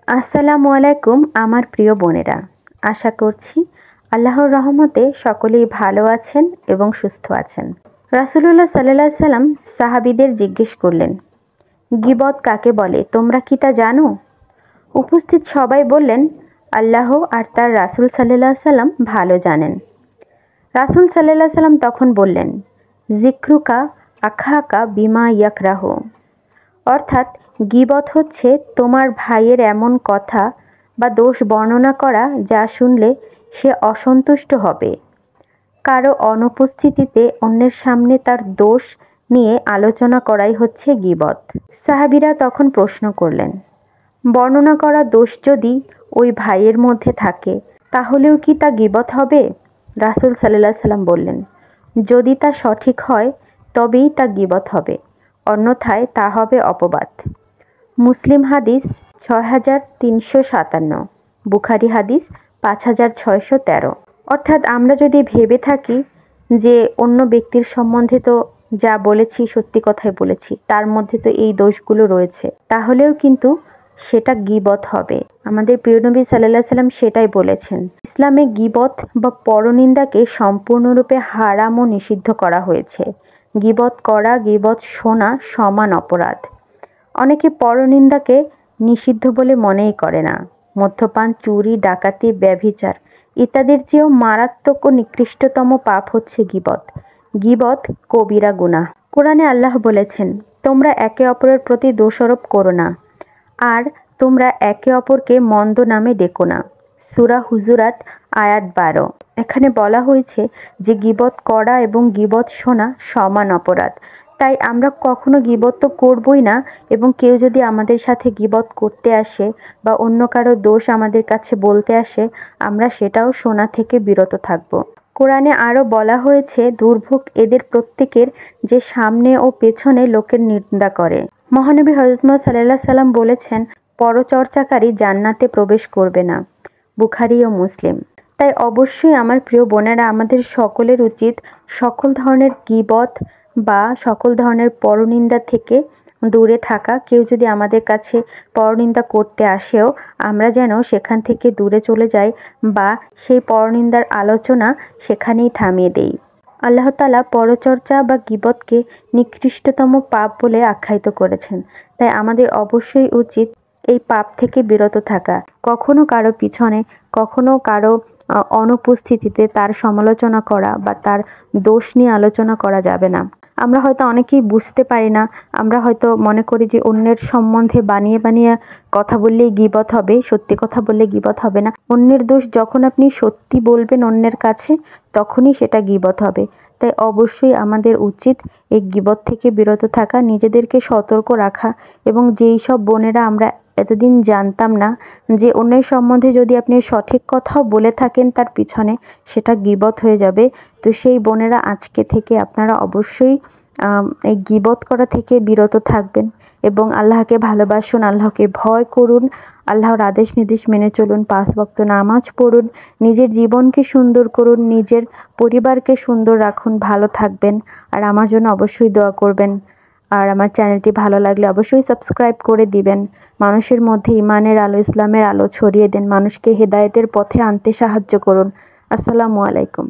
আসসালামু আলাইকুম আমার প্রিয় বোনেরা, আশা করছি আল্লাহর রহমতে সকলেই ভালো আছেন এবং সুস্থ আছেন। রাসূলুল্লাহ সাল্লাল্লাহু আলাইহি সাল্লাম সাহাবীদের জিজ্ঞেস করলেন, গীবত কাকে বলে তোমরা কি তা জানো? উপস্থিত সবাই বললেন, আল্লাহ আর তার রাসূল সাল্লাল্লাহু আলাইহি সাল্লাম ভালো জানেন। রাসূল সাল্লাল্লাহু আলাইহি সাল্লাম তখন বললেন, জিক্রুকা আখাকা বিমা ইয়াকরাহু, অর্থাৎ গীবত হচ্ছে তোমার ভাইয়ের এমন কথা বা দোষ বর্ণনা করা যা শুনলে সে অসন্তুষ্ট হবে। কারো অনুপস্থিতিতে অন্যের সামনে তার দোষ নিয়ে আলোচনা করাই হচ্ছে গীবত। সাহাবীরা তখন প্রশ্ন করলেন, বর্ণনা করা দোষ যদি ওই ভাইয়ের মধ্যে থাকে তাহলেও কি তা গীবত হবে? রাসূল সাল্লাল্লাহু আলাইহি সাল্লাম বললেন, যদি তা সঠিক হয় তবেই তা গীবত হবে, অন্যথায় তা হবে অপবাদ। মুসলিম হাদিস ৬৩৫৭, বুখারী হাদিস ৫৬১৩। অর্থাৎ আমরা যদি ভেবে থাকি যে অন্য ব্যক্তির সম্বন্ধে তো যা বলেছি সত্যি কথাই বলেছি, তার মধ্যে তো এই দোষগুলো রয়েছে, তাহলেও কিন্তু সেটা গীবত হবে। আমাদের প্রিয় নবী সাল্লাল্লাহু আলাইহি সাল্লাম সেটাই বলেছেন। ইসলামে গীবত বা পরনিন্দাকে সম্পূর্ণরূপে হারাম ও নিষিদ্ধ করা হয়েছে। গীবত করা, গীবত শোনা সমান অপরাধ। অনেকে পরনিন্দাকে নিষিদ্ধ বলে মনেই করে না। মদ্যপান, চুরি, ডাকাতি, ব্যভিচার ইত্যাদির চেয়েও মারাত্মক ও নিকৃষ্টতম পাপ হচ্ছে গীবত। গীবত কবিরা গুনাহ। কোরআনে আল্লাহ বলেছেন, তোমরা একে অপরের প্রতি দোষারোপ করো না, আর তোমরা একে অপরকে মন্দ নামে ডেকো না। সূরা হুজুরাত আয়াত 12। এখানে বলা হয়েছে যে গীবত করা এবং গীবত শোনা সমান অপরাধ। তাই আমরা কখনো গীবত তো করবই না, এবং কেউ যদি আমাদের সাথে গীবত করতে আসে বা অন্য কারো দোষ আমাদের কাছে বলতে আসে, আমরা সেটাও শোনা থেকে বিরত থাকব। কোরআনে আরও বলা হয়েছে, দুর্ভোগ এদের প্রত্যেকের যে সামনে ও পেছনে লোকের নিন্দা করে। মহানবী হযরত মুহাম্মদ সাল্লাল্লাহু আলাইহি সাল্লাম বলেছেন, পরচর্চাকারী জান্নাতে প্রবেশ করবে না, বুখারী ও মুসলিম। তাই অবশ্যই আমার প্রিয় বোনেরা, আমাদের সকলের উচিত সকল ধরনের গীবত বা সকল ধরনের পরনিন্দা থেকে দূরে থাকা। কেউ যদি আমাদের কাছে পরনিন্দা করতে আসেও আমরা যেন সেখান থেকে দূরে চলে যাই বা সেই পরনিন্দার আলোচনা সেখানেই থামিয়ে দেই। আল্লাহ তাআলা পরচর্চা বা গীবতকে নিকৃষ্টতম পাপ বলে আখ্যায়িত করেছেন। তাই আমাদের অবশ্যই উচিত এই পাপ থেকে বিরত থাকা। কখনো কারো পিছনে, কখনো কারো অনুপস্থিতিতে তার সমালোচনা করা বা তার দোষ নিয়ে আলোচনা করা যাবে না। আমরা হয়তো অনেকেই বুঝতে পারি না, আমরা হয়তো মনে করি যে অন্যের সম্বন্ধে বানিয়ে বানিয়ে কথা বললেই গীবত হবে, সত্যি কথা বললে গীবত হবে না। অন্যের দোষ যখন আপনি সত্যি বলবেন অন্যের কাছে, তখনই সেটা গীবত হবে। তাই অবশ্যই আমাদের উচিত এই গীবত থেকে বিরত থাকা, নিজেদেরকে সতর্ক রাখা। এবং যেই সব বোনেরা আমরা এতদিন জানতাম না যে অন্যের সম্বন্ধে যদি আপনি সঠিক কথাও বলে থাকেন তার পিছনে সেটা গীবত হয়ে যাবে, তো সেই বোনেরা আজকে থেকে আপনারা অবশ্যই এই গীবত করা থেকে বিরত থাকবেন এবং আল্লাহকে ভালোবাসুন, আল্লাহকে ভয় করুন, আল্লাহর আদেশ নির্দেশ মেনে চলুন, 5 ওয়াক্ত নামাজ পড়ুন, নিজের জীবনকে সুন্দর করুন, নিজের পরিবারকে সুন্দর রাখুন, ভালো থাকবেন। আর আমার জন্য অবশ্যই দোয়া করবেন। আর আমার চ্যানেলটি ভালো লাগলে অবশ্যই সাবস্ক্রাইব করে দিবেন। মানুষের মধ্যে ঈমানের আলো, ইসলামের আলো ছড়িয়ে দেন। মানুষকে হেদায়েতের পথে আনতে সাহায্য করুন। আসসালামু আলাইকুম।